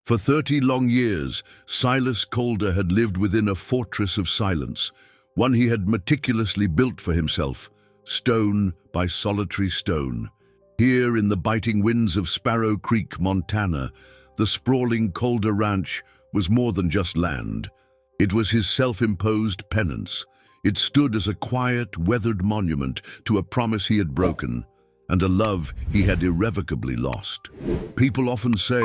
For 30 long years, Silas Calder had lived within a fortress of silence, one he had meticulously built for himself, stone by solitary stone. Here in the biting winds of Sparrow Creek, Montana, the sprawling Calder Ranch was more than just land. It was his self-imposed penance. It stood as a quiet, weathered monument to a promise he had broken and a love he had irrevocably lost. People often say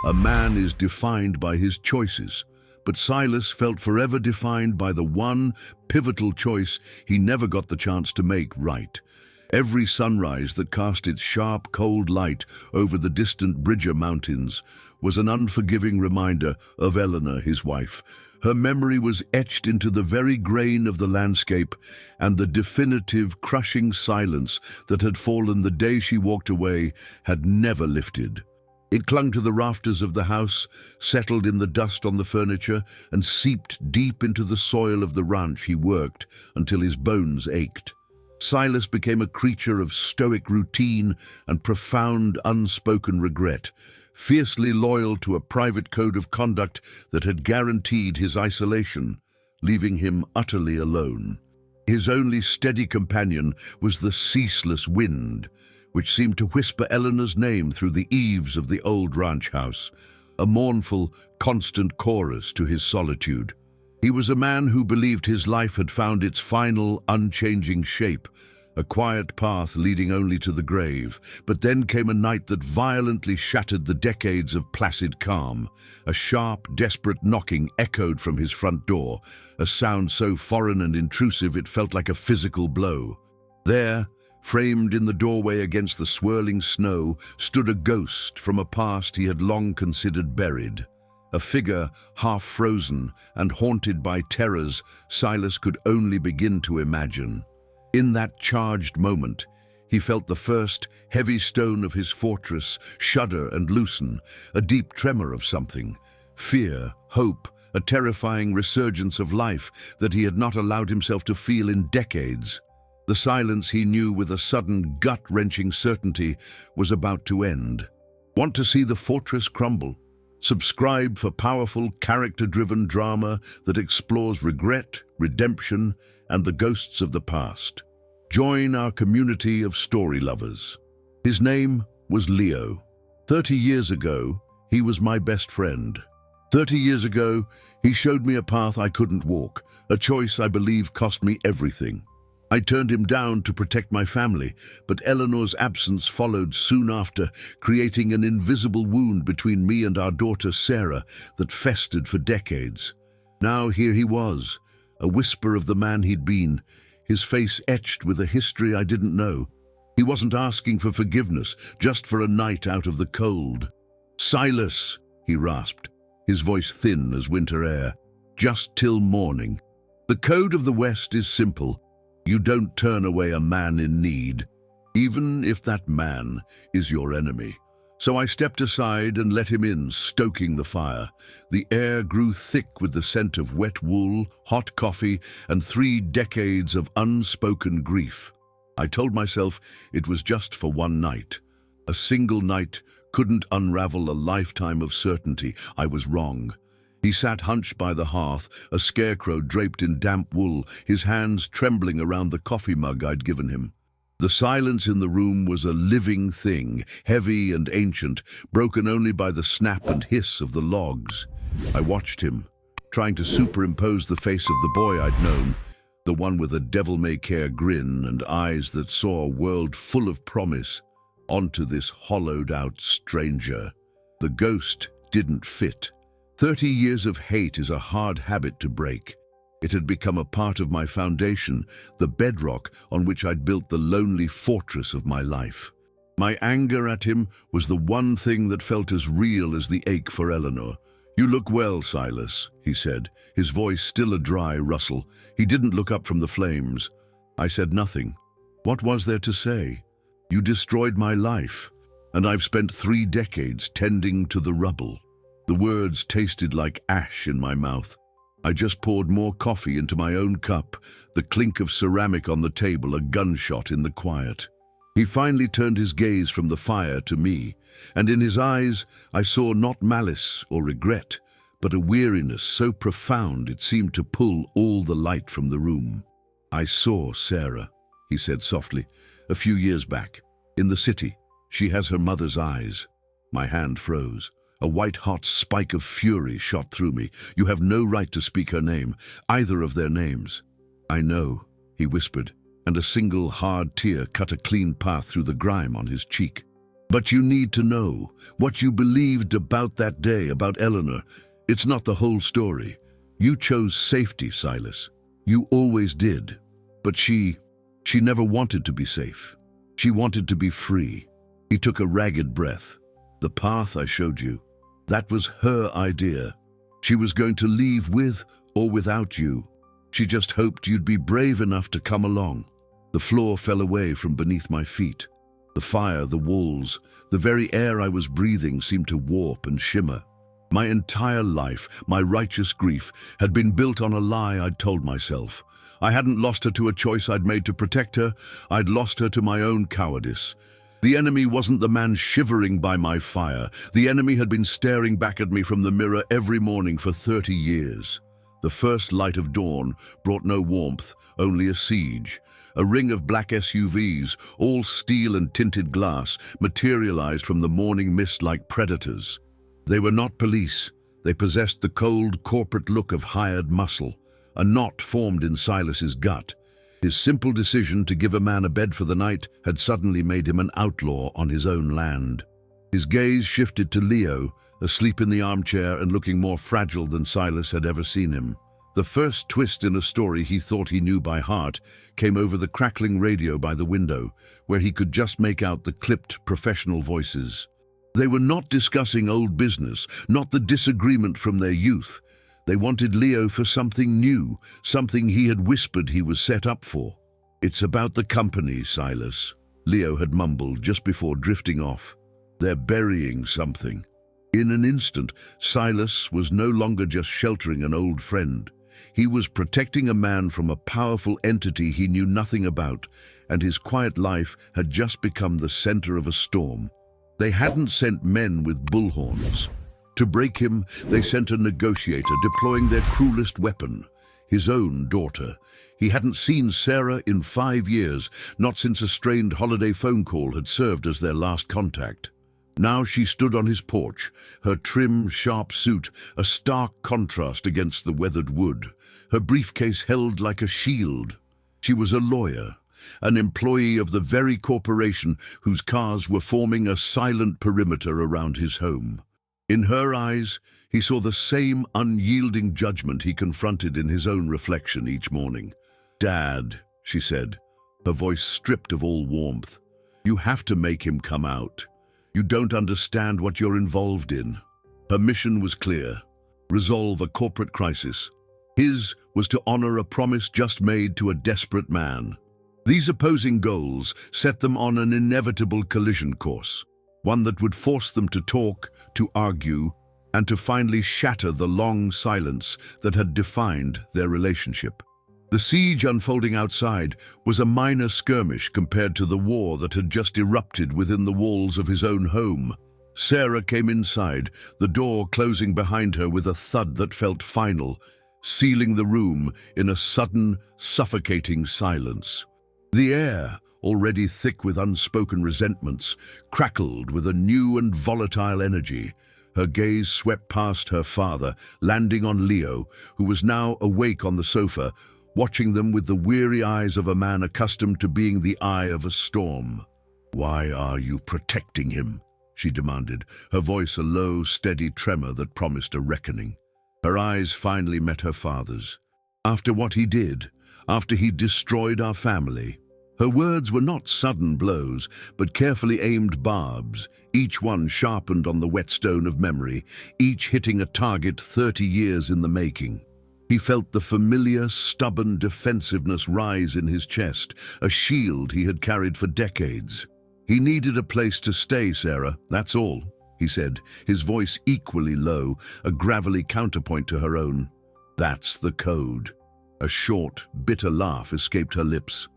a man is defined by his choices, but Silas felt forever defined by the one pivotal choice he never got the chance to make right. Every sunrise that cast its sharp, cold light over the distant Bridger Mountains was an unforgiving reminder of Eleanor, his wife. Her memory was etched into the very grain of the landscape, and the definitive, crushing silence that had fallen the day she walked away had never lifted. It clung to the rafters of the house, settled in the dust on the furniture, and seeped deep into the soil of the ranch he worked until his bones ached. Silas became a creature of stoic routine and profound unspoken regret, fiercely loyal to a private code of conduct that had guaranteed his isolation, leaving him utterly alone. His only steady companion was the ceaseless wind, which seemed to whisper Eleanor's name through the eaves of the old ranch house, a mournful, constant chorus to his solitude. He was a man who believed his life had found its final, unchanging shape, a quiet path leading only to the grave. But then came a night that violently shattered the decades of placid calm. A sharp, desperate knocking echoed from his front door, a sound so foreign and intrusive it felt like a physical blow. There, framed in the doorway against the swirling snow, stood a ghost from a past he had long considered buried. A figure half frozen and haunted by terrors Silas could only begin to imagine. In that charged moment, he felt the first heavy stone of his fortress shudder and loosen, a deep tremor of something. Fear, hope, a terrifying resurgence of life that he had not allowed himself to feel in decades. The silence he knew with a sudden, gut-wrenching certainty was about to end. Want to see the fortress crumble? Subscribe for powerful, character-driven drama that explores regret, redemption, and the ghosts of the past. Join our community of story lovers. His name was Leo. 30 years ago, he was my best friend. 30 years ago, he showed me a path I couldn't walk, a choice I believe cost me everything. I turned him down to protect my family, but Eleanor's absence followed soon after, creating an invisible wound between me and our daughter Sarah that festered for decades. Now here he was, a whisper of the man he'd been, his face etched with a history I didn't know. He wasn't asking for forgiveness, just for a night out of the cold. "Silas," he rasped, his voice thin as winter air, "just till morning. The code of the West is simple. You don't turn away a man in need, even if that man is your enemy." So I stepped aside and let him in, stoking the fire. The air grew thick with the scent of wet wool, hot coffee, and 3 decades of unspoken grief. I told myself it was just for one night. A single night couldn't unravel a lifetime of certainty. I was wrong. He sat hunched by the hearth, a scarecrow draped in damp wool, his hands trembling around the coffee mug I'd given him. The silence in the room was a living thing, heavy and ancient, broken only by the snap and hiss of the logs. I watched him, trying to superimpose the face of the boy I'd known, the one with a devil-may-care grin and eyes that saw a world full of promise, onto this hollowed-out stranger. The ghost didn't fit. 30 years of hate is a hard habit to break. It had become a part of my foundation, the bedrock on which I'd built the lonely fortress of my life. My anger at him was the one thing that felt as real as the ache for Eleanor. "You look well, Silas," he said, his voice still a dry rustle. He didn't look up from the flames. I said nothing. What was there to say? "You destroyed my life, and I've spent 3 decades tending to the rubble." The words tasted like ash in my mouth. I just poured more coffee into my own cup, the clink of ceramic on the table a gunshot in the quiet. He finally turned his gaze from the fire to me, and in his eyes I saw not malice or regret, but a weariness so profound it seemed to pull all the light from the room. "I saw Sarah," he said softly, "a few years back, in the city. She has her mother's eyes." My hand froze. A white-hot spike of fury shot through me. "You have no right to speak her name, either of their names." "I know," he whispered, and a single hard tear cut a clean path through the grime on his cheek. "But you need to know what you believed about that day, about Eleanor. It's not the whole story. You chose safety, Silas. You always did. But she never wanted to be safe. She wanted to be free." He took a ragged breath. "The path I showed you, that was her idea. She was going to leave with or without you. She just hoped you'd be brave enough to come along." The floor fell away from beneath my feet. The fire, the walls, the very air I was breathing seemed to warp and shimmer. My entire life, my righteous grief, had been built on a lie I'd told myself. I hadn't lost her to a choice I'd made to protect her. I'd lost her to my own cowardice. The enemy wasn't the man shivering by my fire. The enemy had been staring back at me from the mirror every morning for 30 years. The first light of dawn brought no warmth, only a siege. A ring of black SUVs, all steel and tinted glass, materialized from the morning mist like predators. They were not police. They possessed the cold, corporate look of hired muscle. A knot formed in Silas's gut. His simple decision to give a man a bed for the night had suddenly made him an outlaw on his own land. His gaze shifted to Leo, asleep in the armchair and looking more fragile than Silas had ever seen him. The first twist in a story he thought he knew by heart came over the crackling radio by the window, where he could just make out the clipped professional voices. They were not discussing old business, not the disagreement from their youth. They wanted Leo for something new, something he had whispered he was set up for. "It's about the company, Silas," Leo had mumbled just before drifting off. "They're burying something." In an instant, Silas was no longer just sheltering an old friend. He was protecting a man from a powerful entity he knew nothing about, and his quiet life had just become the center of a storm. They hadn't sent men with bullhorns. To break him, they sent a negotiator, deploying their cruelest weapon, his own daughter. He hadn't seen Sarah in 5 years, not since a strained holiday phone call had served as their last contact. Now she stood on his porch, her trim, sharp suit a stark contrast against the weathered wood, her briefcase held like a shield. She was a lawyer, an employee of the very corporation whose cars were forming a silent perimeter around his home. In her eyes, he saw the same unyielding judgment he confronted in his own reflection each morning. "Dad," she said, her voice stripped of all warmth, "you have to make him come out. You don't understand what you're involved in." Her mission was clear: resolve a corporate crisis. His was to honor a promise just made to a desperate man. These opposing goals set them on an inevitable collision course, one that would force them to talk, to argue, and to finally shatter the long silence that had defined their relationship. The siege unfolding outside was a minor skirmish compared to the war that had just erupted within the walls of his own home. Sarah came inside, the door closing behind her with a thud that felt final, sealing the room in a sudden, suffocating silence. The air, already thick with unspoken resentments, crackled with a new and volatile energy. Her gaze swept past her father, landing on Leo, who was now awake on the sofa, watching them with the weary eyes of a man accustomed to being the eye of a storm. "Why are you protecting him?" she demanded, her voice a low, steady tremor that promised a reckoning. Her eyes finally met her father's. "After what he did, after he destroyed our family." Her words were not sudden blows, but carefully aimed barbs, each one sharpened on the whetstone of memory, each hitting a target 30 years in the making. He felt the familiar, stubborn defensiveness rise in his chest, a shield he had carried for decades. "He needed a place to stay, Sarah, that's all," he said, his voice equally low, a gravelly counterpoint to her own. "That's the code." A short, bitter laugh escaped her lips.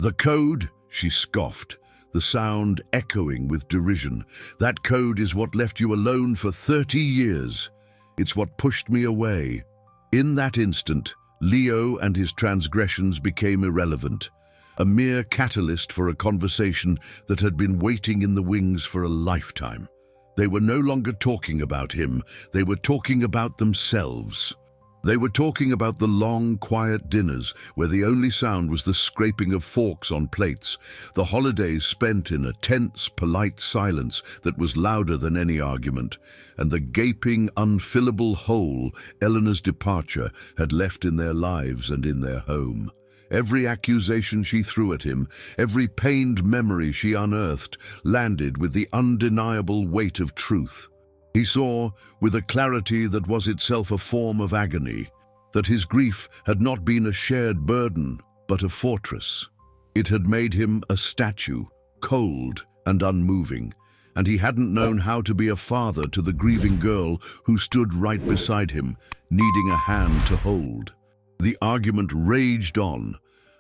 "The code?" she scoffed. the sound echoing with derision. That code is what left you alone for 30 years. It's what pushed me away. In that instant, Leo and his transgressions became irrelevant, a mere catalyst for a conversation that had been waiting in the wings for a lifetime. They were no longer talking about him, they were talking about themselves. They were talking about the long, quiet dinners where the only sound was the scraping of forks on plates, the holidays spent in a tense, polite silence that was louder than any argument, and the gaping, unfillable hole Eleanor's departure had left in their lives and in their home. Every accusation she threw at him, every pained memory she unearthed, landed with the undeniable weight of truth. He saw, with a clarity that was itself a form of agony, that his grief had not been a shared burden, but a fortress. It had made him a statue, cold and unmoving, and he hadn't known how to be a father to the grieving girl who stood right beside him, needing a hand to hold. The argument raged on,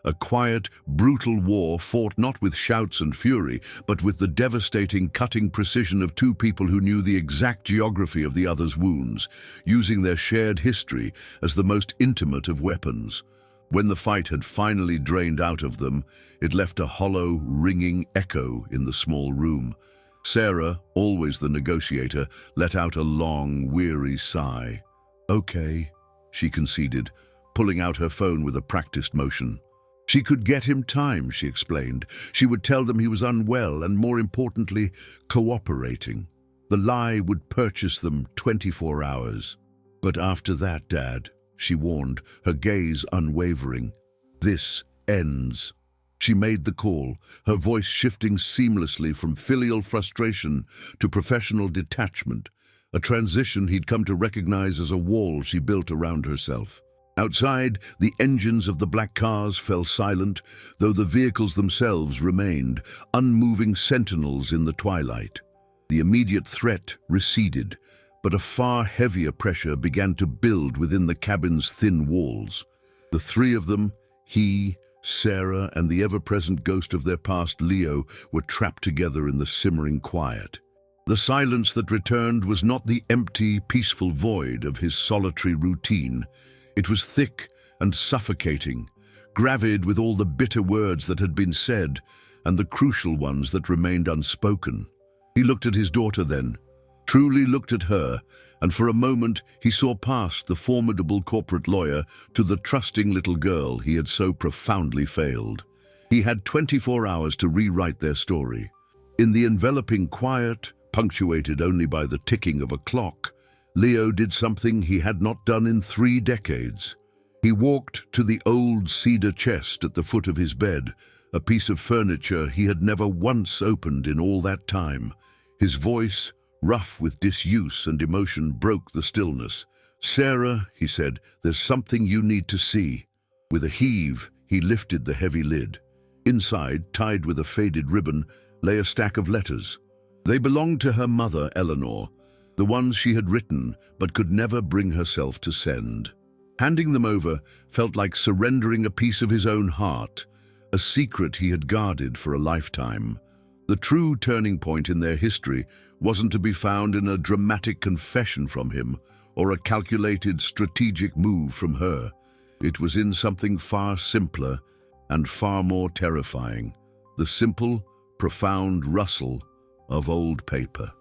a quiet, brutal war fought not with shouts and fury, but with the devastating, cutting precision of two people who knew the exact geography of the other's wounds, using their shared history as the most intimate of weapons. When the fight had finally drained out of them, it left a hollow, ringing echo in the small room. Sarah, always the negotiator, let out a long, weary sigh. "Okay," she conceded, pulling out her phone with a practiced motion. She could get him time, she explained. She would tell them he was unwell and, more importantly, cooperating. The lie would purchase them 24 hours. "But after that, Dad," she warned, her gaze unwavering, "this ends." She made the call, her voice shifting seamlessly from filial frustration to professional detachment, a transition he'd come to recognize as a wall she built around herself. Outside, the engines of the black cars fell silent, though the vehicles themselves remained, unmoving sentinels in the twilight. The immediate threat receded, but a far heavier pressure began to build within the cabin's thin walls. The three of them, he, Sarah, and the ever-present ghost of their past, Leo, were trapped together in the simmering quiet. The silence that returned was not the empty, peaceful void of his solitary routine. It was thick and suffocating, gravid with all the bitter words that had been said and the crucial ones that remained unspoken. He looked at his daughter then, truly looked at her, and for a moment he saw past the formidable corporate lawyer to the trusting little girl he had so profoundly failed. He had 24 hours to rewrite their story. In the enveloping quiet, punctuated only by the ticking of a clock, Leo did something he had not done in 3 decades. He walked to the old cedar chest at the foot of his bed, a piece of furniture he had never once opened in all that time. His voice, rough with disuse and emotion, broke the stillness. "Sarah," he said, "there's something you need to see." With a heave, he lifted the heavy lid. Inside, tied with a faded ribbon, lay a stack of letters. They belonged to her mother, Eleanor, the ones she had written but could never bring herself to send. Handing them over felt like surrendering a piece of his own heart, a secret he had guarded for a lifetime. The true turning point in their history wasn't to be found in a dramatic confession from him or a calculated, strategic move from her. It was in something far simpler and far more terrifying, the simple, profound rustle of old paper.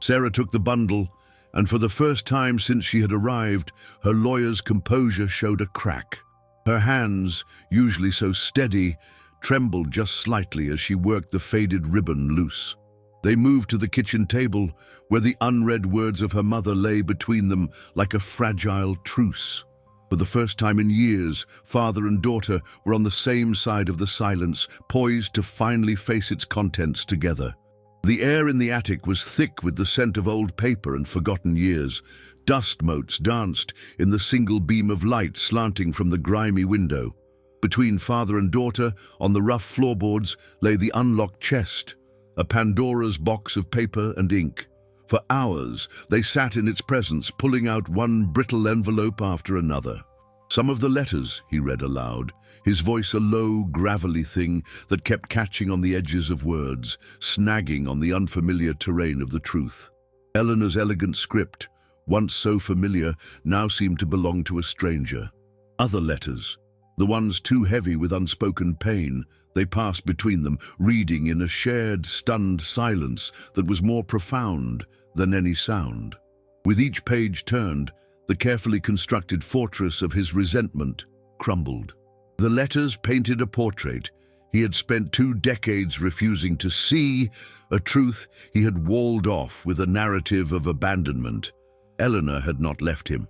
Sarah took the bundle, and for the first time since she had arrived, her lawyer's composure showed a crack. Her hands, usually so steady, trembled just slightly as she worked the faded ribbon loose. They moved to the kitchen table, where the unread words of her mother lay between them like a fragile truce. For the first time in years, father and daughter were on the same side of the silence, poised to finally face its contents together. The air in the attic was thick with the scent of old paper and forgotten years. Dust motes danced in the single beam of light slanting from the grimy window. Between father and daughter, on the rough floorboards, lay the unlocked chest, a Pandora's box of paper and ink. For hours, they sat in its presence, pulling out one brittle envelope after another. Some of the letters, he read aloud, his voice a low, gravelly thing that kept catching on the edges of words, snagging on the unfamiliar terrain of the truth. Eleanor's elegant script, once so familiar, now seemed to belong to a stranger. Other letters, the ones too heavy with unspoken pain, they passed between them, reading in a shared, stunned silence that was more profound than any sound. With each page turned, the carefully constructed fortress of his resentment crumbled. The letters painted a portrait he had spent 2 decades refusing to see, a truth he had walled off with a narrative of abandonment. Eleanor had not left him.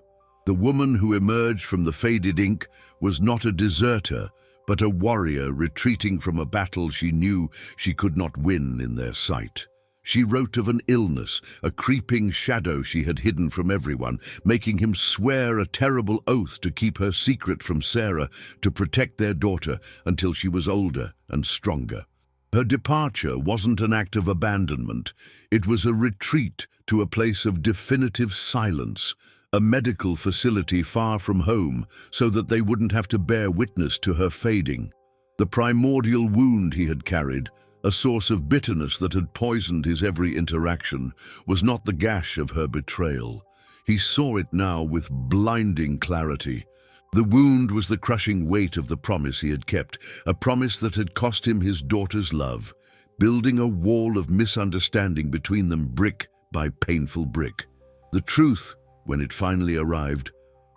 The woman who emerged from the faded ink was not a deserter, but a warrior retreating from a battle she knew she could not win in their sight. She wrote of an illness, a creeping shadow she had hidden from everyone, making him swear a terrible oath to keep her secret from Sarah, to protect their daughter until she was older and stronger. Her departure wasn't an act of abandonment. It was a retreat to a place of definitive silence, a medical facility far from home, so that they wouldn't have to bear witness to her fading. The primordial wound he had carried, a source of bitterness that had poisoned his every interaction, was not the gash of her betrayal. He saw it now with blinding clarity. The wound was the crushing weight of the promise he had kept, a promise that had cost him his daughter's love, building a wall of misunderstanding between them brick by painful brick. The truth, when it finally arrived,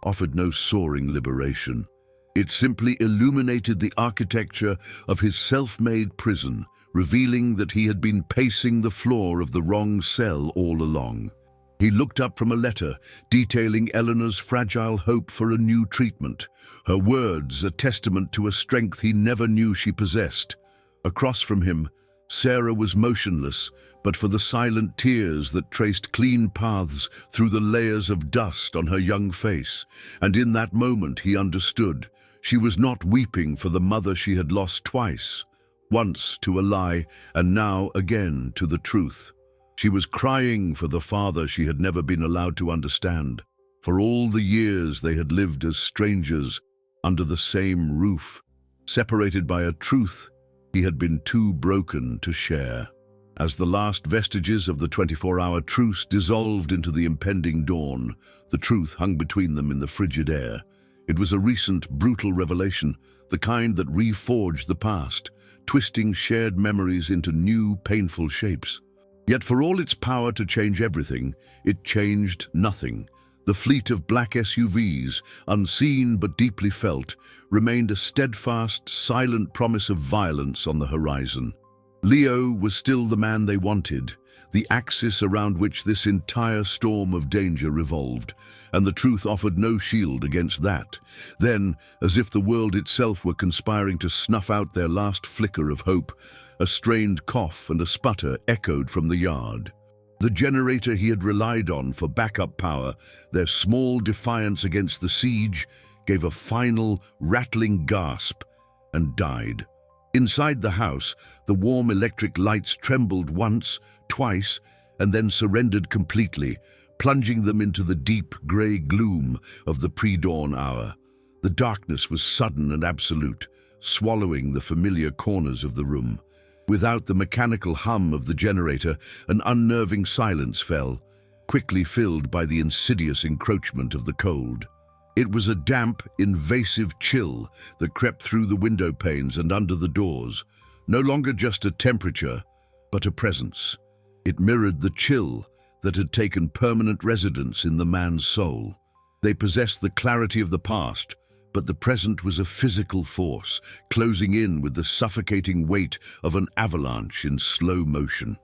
offered no soaring liberation. It simply illuminated the architecture of his self-made prison, revealing that he had been pacing the floor of the wrong cell all along. He looked up from a letter detailing Eleanor's fragile hope for a new treatment, her words a testament to a strength he never knew she possessed. Across from him, Sarah was motionless, but for the silent tears that traced clean paths through the layers of dust on her young face. And in that moment he understood. She was not weeping for the mother she had lost twice, once to a lie, and now again to the truth. She was crying for the father she had never been allowed to understand. For all the years they had lived as strangers, under the same roof, separated by a truth he had been too broken to share. As the last vestiges of the 24-hour truce dissolved into the impending dawn, the truth hung between them in the frigid air. It was a recent, brutal revelation, the kind that reforged the past, twisting shared memories into new, painful shapes. Yet for all its power to change everything, it changed nothing. The fleet of black SUVs, unseen but deeply felt, remained a steadfast, silent promise of violence on the horizon. Leo was still the man they wanted, the axis around which this entire storm of danger revolved, and the truth offered no shield against that. Then, as if the world itself were conspiring to snuff out their last flicker of hope, a strained cough and a sputter echoed from the yard. The generator he had relied on for backup power, their small defiance against the siege, gave a final, rattling gasp and died. Inside the house, the warm electric lights trembled once, twice, and then surrendered completely, plunging them into the deep grey gloom of the pre-dawn hour. The darkness was sudden and absolute, swallowing the familiar corners of the room. Without the mechanical hum of the generator, an unnerving silence fell, quickly filled by the insidious encroachment of the cold. It was a damp, invasive chill that crept through the window panes and under the doors, no longer just a temperature, but a presence. It mirrored the chill that had taken permanent residence in the man's soul. They possessed the clarity of the past, but the present was a physical force, closing in with the suffocating weight of an avalanche in slow motion.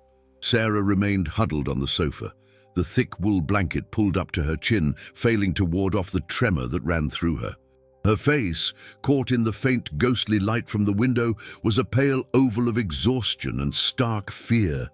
Sarah remained huddled on the sofa, the thick wool blanket pulled up to her chin, failing to ward off the tremor that ran through her. Her face, caught in the faint ghostly light from the window, was a pale oval of exhaustion and stark fear.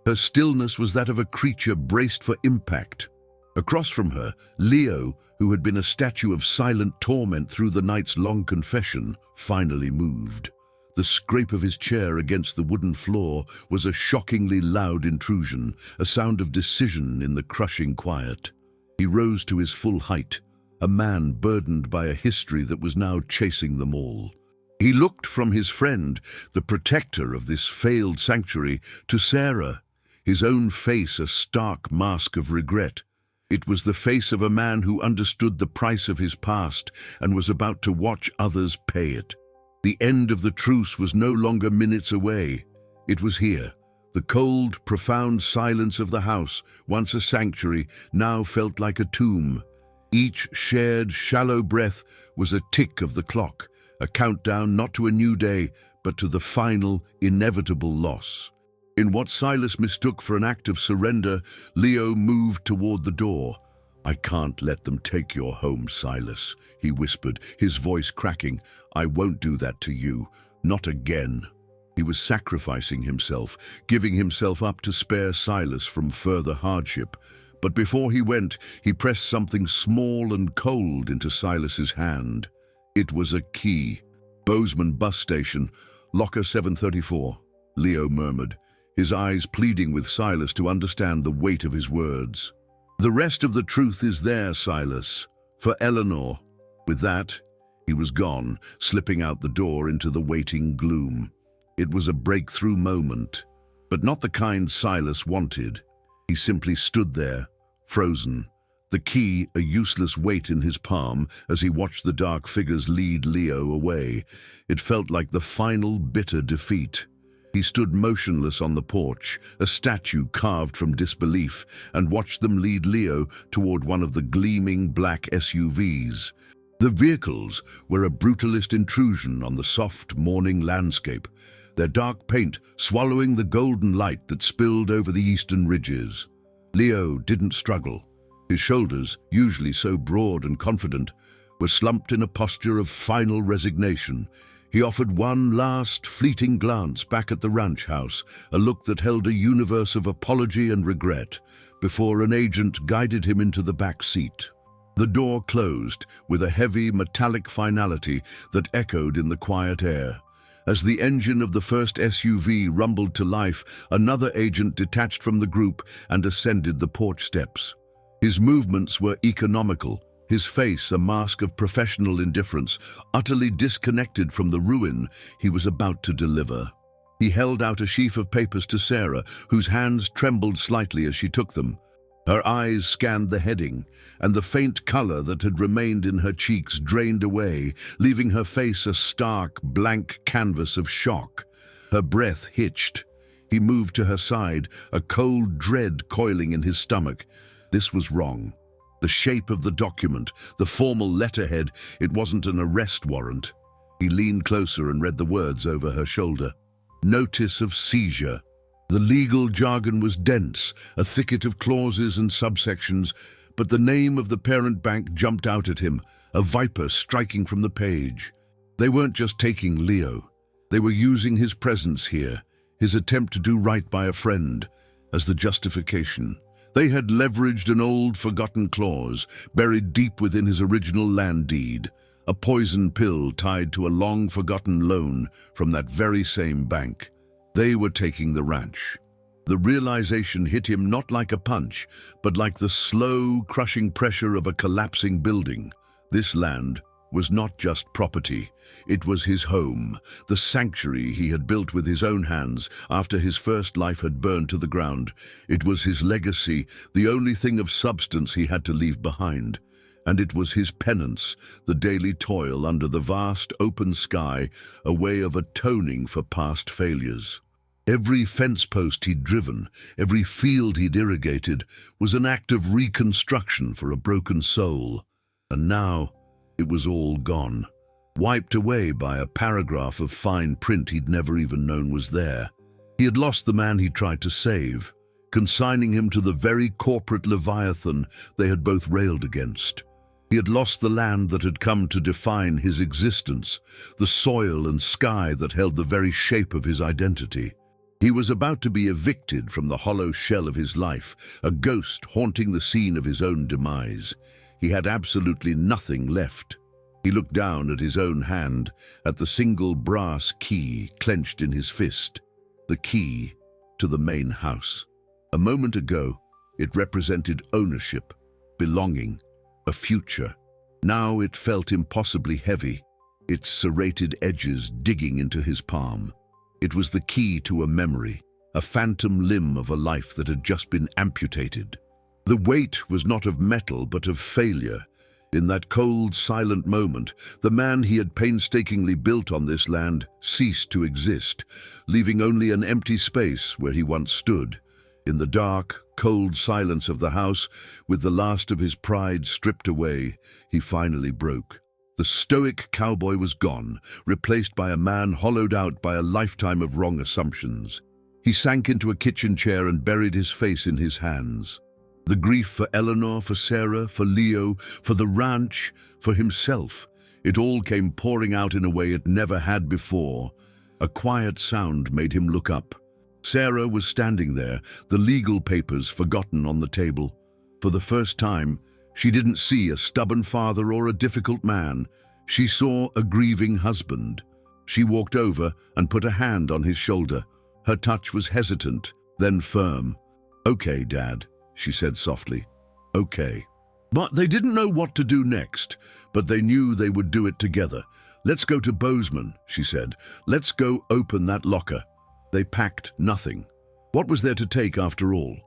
Her stillness was that of a creature braced for impact. Across from her, Leo, who had been a statue of silent torment through the night's long confession, finally moved. The scrape of his chair against the wooden floor was a shockingly loud intrusion, a sound of decision in the crushing quiet. He rose to his full height, a man burdened by a history that was now chasing them all. He looked from his friend, the protector of this failed sanctuary, to Sarah, his own face a stark mask of regret. It was the face of a man who understood the price of his past and was about to watch others pay it. The end of the truce was no longer minutes away. It was here. The cold, profound silence of the house, once a sanctuary, now felt like a tomb. Each shared, shallow breath was a tick of the clock, a countdown not to a new day, but to the final, inevitable loss. In what Silas mistook for an act of surrender, Leo moved toward the door. "I can't let them take your home, Silas," he whispered, his voice cracking. "I won't do that to you. Not again." He was sacrificing himself, giving himself up to spare Silas from further hardship. But before he went, he pressed something small and cold into Silas's hand. It was a key. "Bozeman bus station, locker 734, Leo murmured, his eyes pleading with Silas to understand the weight of his words. "The rest of the truth is there, Silas, for Eleanor." With that, he was gone, slipping out the door into the waiting gloom. It was a breakthrough moment, but not the kind Silas wanted. He simply stood there, frozen, the key a useless weight in his palm as he watched the dark figures lead Leo away. It felt like the final bitter defeat. He stood motionless on the porch, a statue carved from disbelief, and watched them lead Leo toward one of the gleaming black SUVs. The vehicles were a brutalist intrusion on the soft morning landscape, their dark paint swallowing the golden light that spilled over the eastern ridges. Leo didn't struggle. His shoulders, usually so broad and confident, were slumped in a posture of final resignation. He offered one last, fleeting glance back at the ranch house, a look that held a universe of apology and regret, before an agent guided him into the back seat. The door closed with a heavy, metallic finality that echoed in the quiet air. As the engine of the first SUV rumbled to life, another agent detached from the group and ascended the porch steps. His movements were economical, his face a mask of professional indifference, utterly disconnected from the ruin he was about to deliver. He held out a sheaf of papers to Sarah, whose hands trembled slightly as she took them. Her eyes scanned the heading, and the faint color that had remained in her cheeks drained away, leaving her face a stark, blank canvas of shock. Her breath hitched. He moved to her side, a cold dread coiling in his stomach. This was wrong. The shape of the document, the formal letterhead, it wasn't an arrest warrant. He leaned closer and read the words over her shoulder. Notice of seizure. The legal jargon was dense, a thicket of clauses and subsections, but the name of the parent bank jumped out at him, a viper striking from the page. They weren't just taking Leo. They were using his presence here, his attempt to do right by a friend, as the justification. They had leveraged an old, forgotten clause, buried deep within his original land deed, a poison pill tied to a long-forgotten loan from that very same bank. They were taking the ranch. The realization hit him not like a punch, but like the slow, crushing pressure of a collapsing building. This land was not just property. It was his home, the sanctuary he had built with his own hands after his first life had burned to the ground. It was his legacy, the only thing of substance he had to leave behind. And it was his penance, the daily toil under the vast open sky, a way of atoning for past failures. Every fence post he'd driven, every field he'd irrigated, was an act of reconstruction for a broken soul. And now it was all gone, wiped away by a paragraph of fine print he'd never even known was there. He had lost the man he tried to save, consigning him to the very corporate leviathan they had both railed against. He had lost the land that had come to define his existence, the soil and sky that held the very shape of his identity. He was about to be evicted from the hollow shell of his life, a ghost haunting the scene of his own demise. He had absolutely nothing left. He looked down at his own hand, at the single brass key clenched in his fist, the key to the main house. A moment ago, it represented ownership, belonging, a future. Now it felt impossibly heavy, its serrated edges digging into his palm. It was the key to a memory, a phantom limb of a life that had just been amputated. The weight was not of metal but of failure. In that cold, silent moment, the man he had painstakingly built on this land ceased to exist, leaving only an empty space where he once stood. In the dark, cold silence of the house, with the last of his pride stripped away, he finally broke. The stoic cowboy was gone, replaced by a man hollowed out by a lifetime of wrong assumptions. He sank into a kitchen chair and buried his face in his hands. The grief for Eleanor, for Sarah, for Leo, for the ranch, for himself, it all came pouring out in a way it never had before. A quiet sound made him look up. Sarah was standing there, the legal papers forgotten on the table. For the first time, she didn't see a stubborn father or a difficult man. She saw a grieving husband. She walked over and put a hand on his shoulder. Her touch was hesitant, then firm. "Okay, Dad," she said softly. "Okay." But they didn't know what to do next, but they knew they would do it together. "Let's go to Bozeman," she said. "Let's go open that locker." They packed nothing. What was there to take after all?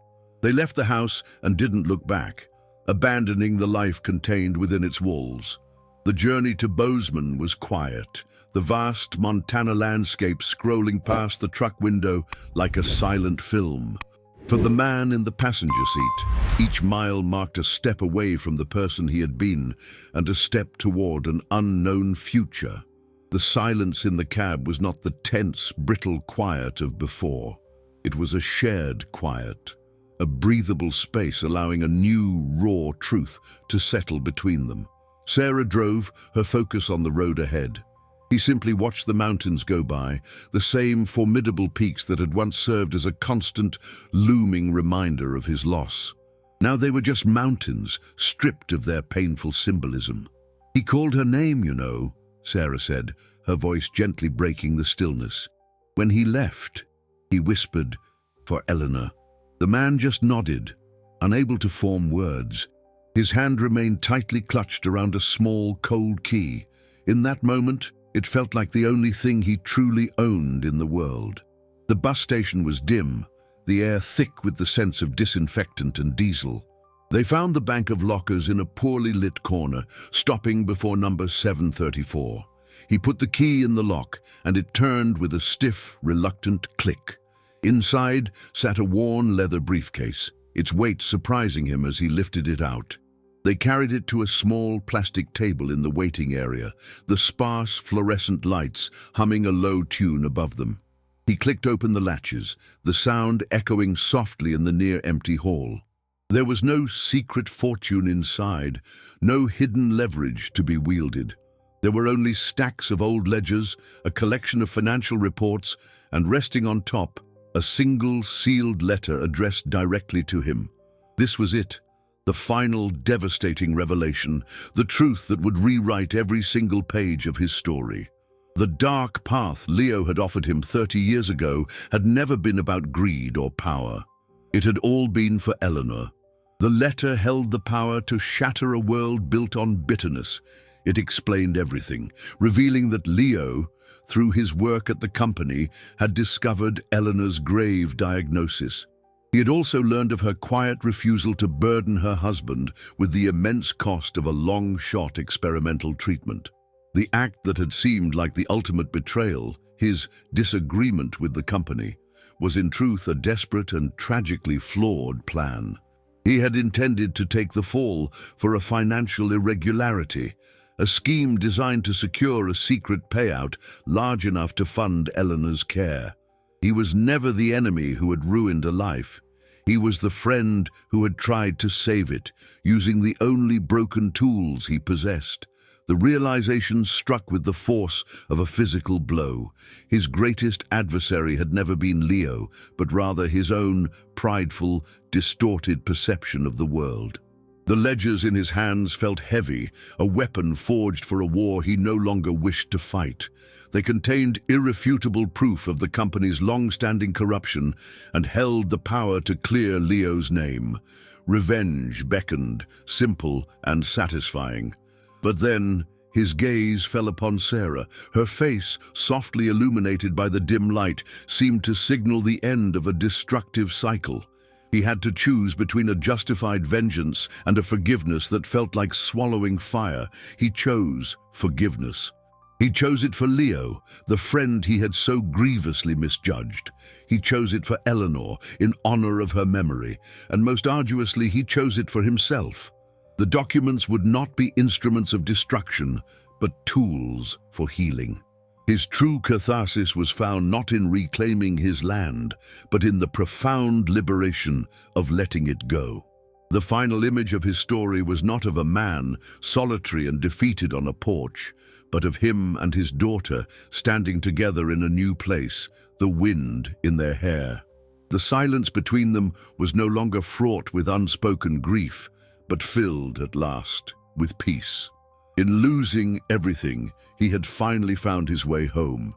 They left the house and didn't look back, abandoning the life contained within its walls. The journey to Bozeman was quiet, the vast Montana landscape scrolling past the truck window like a silent film. For the man in the passenger seat, each mile marked a step away from the person he had been and a step toward an unknown future. The silence in the cab was not the tense, brittle quiet of before. It was a shared quiet, a breathable space allowing a new, raw truth to settle between them. Sarah drove, her focus on the road ahead. He simply watched the mountains go by, the same formidable peaks that had once served as a constant, looming reminder of his loss. Now they were just mountains, stripped of their painful symbolism. "He called her name, you know," Sarah said, her voice gently breaking the stillness. "When he left, he whispered, 'For Eleanor.'" The man just nodded, unable to form words. His hand remained tightly clutched around a small, cold key. In that moment, it felt like the only thing he truly owned in the world. The bus station was dim, the air thick with the sense of disinfectant and diesel. They found the bank of lockers in a poorly lit corner, stopping before number 734. He put the key in the lock, and it turned with a stiff, reluctant click. Inside sat a worn leather briefcase, its weight surprising him as he lifted it out. They carried it to a small plastic table in the waiting area, the sparse fluorescent lights humming a low tune above them. He clicked open the latches, the sound echoing softly in the near-empty hall. There was no secret fortune inside, no hidden leverage to be wielded. There were only stacks of old ledgers, a collection of financial reports, and resting on top, a single sealed letter addressed directly to him. This was it. The final devastating revelation, the truth that would rewrite every single page of his story. The dark path Leo had offered him 30 years ago had never been about greed or power. It had all been for Eleanor. The letter held the power to shatter a world built on bitterness. It explained everything, revealing that Leo, through his work at the company, had discovered Eleanor's grave diagnosis. He had also learned of her quiet refusal to burden her husband with the immense cost of a long-shot experimental treatment. The act that had seemed like the ultimate betrayal, his disagreement with the company, was in truth a desperate and tragically flawed plan. He had intended to take the fall for a financial irregularity, a scheme designed to secure a secret payout large enough to fund Eleanor's care. He was never the enemy who had ruined a life. He was the friend who had tried to save it, using the only broken tools he possessed. The realization struck with the force of a physical blow. His greatest adversary had never been Leo, but rather his own prideful, distorted perception of the world. The ledgers in his hands felt heavy, a weapon forged for a war he no longer wished to fight. They contained irrefutable proof of the company's long-standing corruption and held the power to clear Leo's name. Revenge beckoned, simple and satisfying. But then his gaze fell upon Sarah. Her face, softly illuminated by the dim light, seemed to signal the end of a destructive cycle. He had to choose between a justified vengeance and a forgiveness that felt like swallowing fire. He chose forgiveness. He chose it for Leo, the friend he had so grievously misjudged. He chose it for Eleanor, in honor of her memory, and most arduously he chose it for himself. The documents would not be instruments of destruction, but tools for healing. His true catharsis was found not in reclaiming his land, but in the profound liberation of letting it go. The final image of his story was not of a man, solitary and defeated on a porch, but of him and his daughter standing together in a new place, the wind in their hair. The silence between them was no longer fraught with unspoken grief, but filled at last with peace. In losing everything, he had finally found his way home.